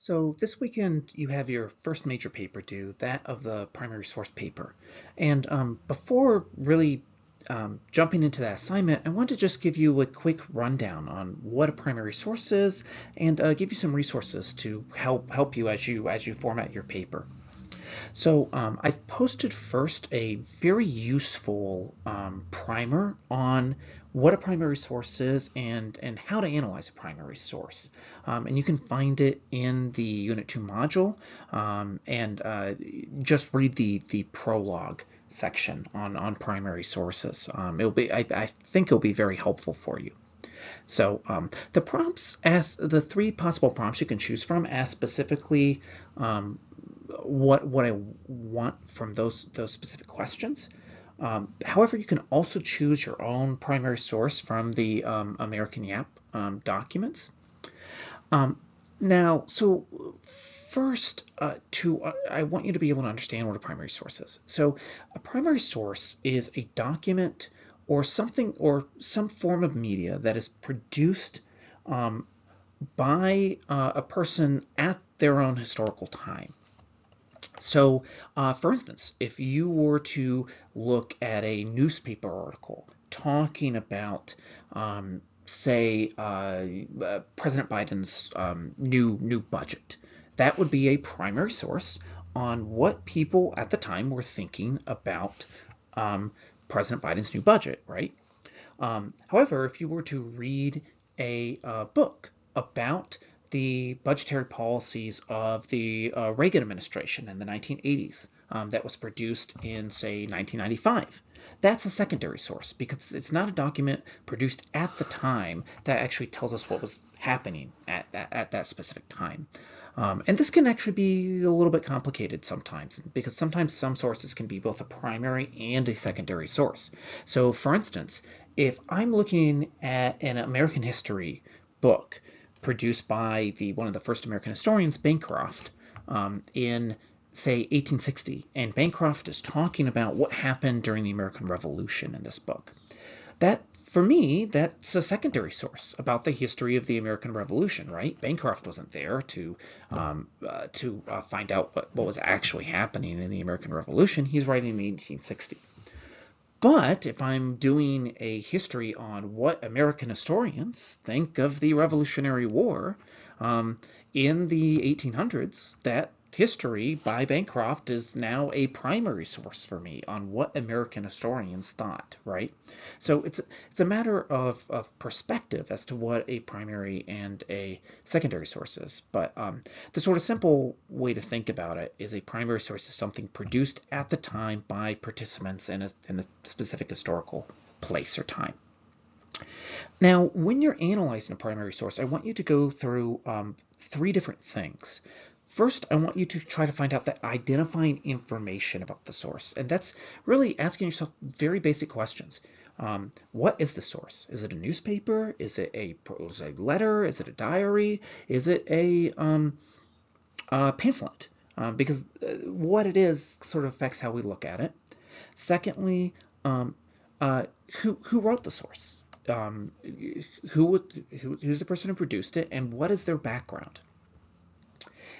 So this weekend you have your first major paper due, that of the primary source paper. And before really jumping into that assignment, I want to just give you a quick rundown on what a primary source is and give you some resources to help you as you format your paper. So I've posted first a very useful primer on what a primary source is and how to analyze a primary source. And you can find it in the Unit 2 module and just read the prologue section on primary sources. I think it'll be very helpful for you. So the prompts, as the three possible prompts you can choose from, ask specifically um, what I want from those specific questions. However, you can also choose your own primary source from the American Yap documents. Um, Now, so first, I want you to be able to understand what a primary source is. So, a primary source is a document or something or some form of media that is produced um, by a person at their own historical time. So, for instance, if you were to look at a newspaper article talking about, say, President Biden's new budget, that would be a primary source on what people at the time were thinking about um, President Biden's new budget, right? However, if you were to read a book about the budgetary policies of the Reagan administration in the 1980s that was produced in, say, 1995, that's a secondary source because it's not a document produced at the time that actually tells us what was happening at that specific time. And this can actually be a little bit complicated sometimes because sometimes some sources can be both a primary and a secondary source. So, for instance, if I'm looking at an American history book produced by one of the first American historians, Bancroft, in say 1860, and Bancroft is talking about what happened during the American Revolution in this book, that for me, that's a secondary source about the history of the American Revolution, right? Bancroft wasn't there to find out what was actually happening in the American Revolution. He's writing in 1860. But if I'm doing a history on what American historians think of the Revolutionary War um, in the 1800s, that history by Bancroft is now a primary source for me on what American historians thought, right? So it's a matter of perspective as to what a primary and a secondary source is. But the sort of simple way to think about it is a primary source is something produced at the time by participants in a specific historical place or time. Now, when you're analyzing a primary source, I want you to go through three different things. First, I want you to try to find out that identifying information about the source. And that's really asking yourself very basic questions. What is the source? Is it a newspaper? Is it a letter? Is it a diary? Is it a pamphlet? Because what it is sort of affects how we look at it. Secondly, um, uh, who wrote the source? Who's the person who produced it, and what is their background?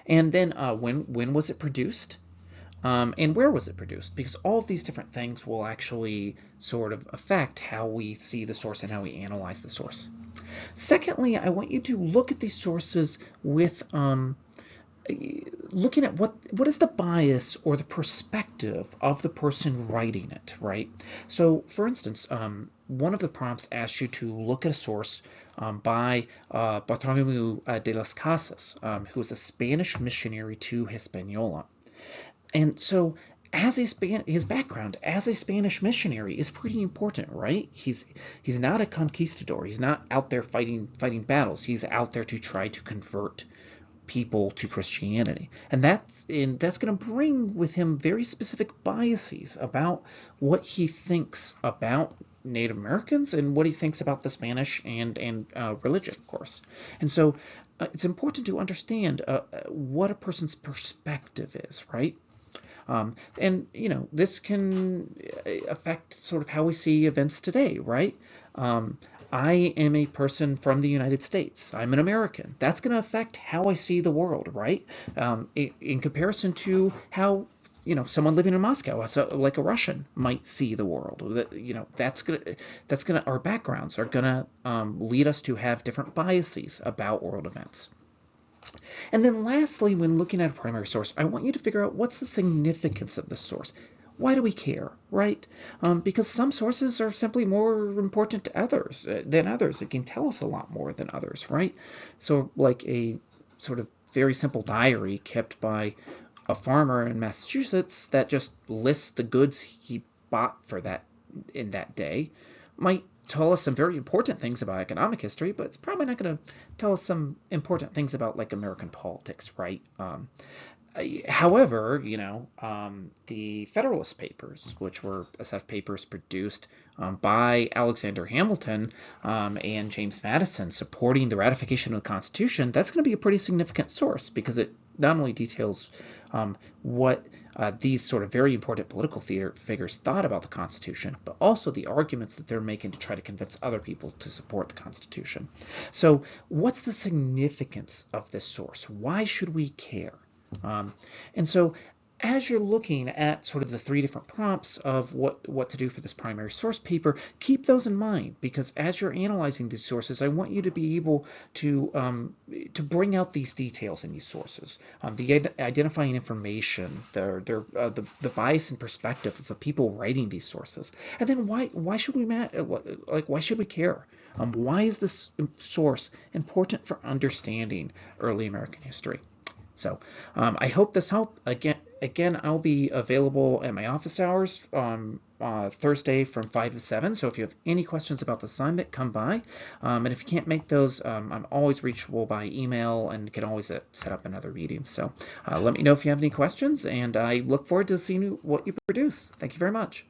And then when was it produced? And where was it produced? Because all of these different things will actually sort of affect how we see the source and how we analyze the source. Secondly, I want you to look at these sources with looking at what is the bias or the perspective of the person writing it, right? So, for instance, one of the prompts asks you to look at a source by Bartholomew de las Casas, who was a Spanish missionary to Hispaniola. And so, his background as a Spanish missionary is pretty important, right? He's not a conquistador. He's not out there fighting battles. He's out there to try to convert people to Christianity. And that's going to bring with him very specific biases about what he thinks about Native Americans and what he thinks about the Spanish and religion, of course. And so it's important to understand what a person's perspective is, right? And this can affect sort of how we see events today, right? I am a person from the United States. I'm an American. That's going to affect how I see the world, right? In comparison to how someone living in Moscow, so like a Russian, might see the world. That's gonna our backgrounds are gonna lead us to have different biases about world events. And then lastly, when looking at a primary source, I want you to figure out what's the significance of this source. Why do we care, right? Because some sources are simply more important to others than others. It can tell us a lot more than others, right? So like a sort of very simple diary kept by a farmer in Massachusetts that just lists the goods he bought for that in that day might tell us some very important things about economic history, but it's probably not going to tell us some important things about like American politics, right? However, the Federalist Papers, which were a set of papers produced by Alexander Hamilton and James Madison supporting the ratification of the Constitution, that's going to be a pretty significant source because it not only details what these sort of very important political figures thought about the Constitution, but also the arguments that they're making to try to convince other people to support the Constitution. So what's the significance of this source? Why should we care? And so as you're looking at sort of the three different prompts of what to do for this primary source paper, keep those in mind because as you're analyzing these sources, I want you to be able to bring out these details in these sources, the identifying information, the bias and perspective of the people writing these sources, and then why should we why should we care? Why is this source important for understanding early American history? So I hope this helped. Again, I'll be available at my office hours on Thursday from 5 to 7. So if you have any questions about the assignment, come by. And if you can't make those, I'm always reachable by email and can always set up another meeting. So let me know if you have any questions, and I look forward to seeing what you produce. Thank you very much.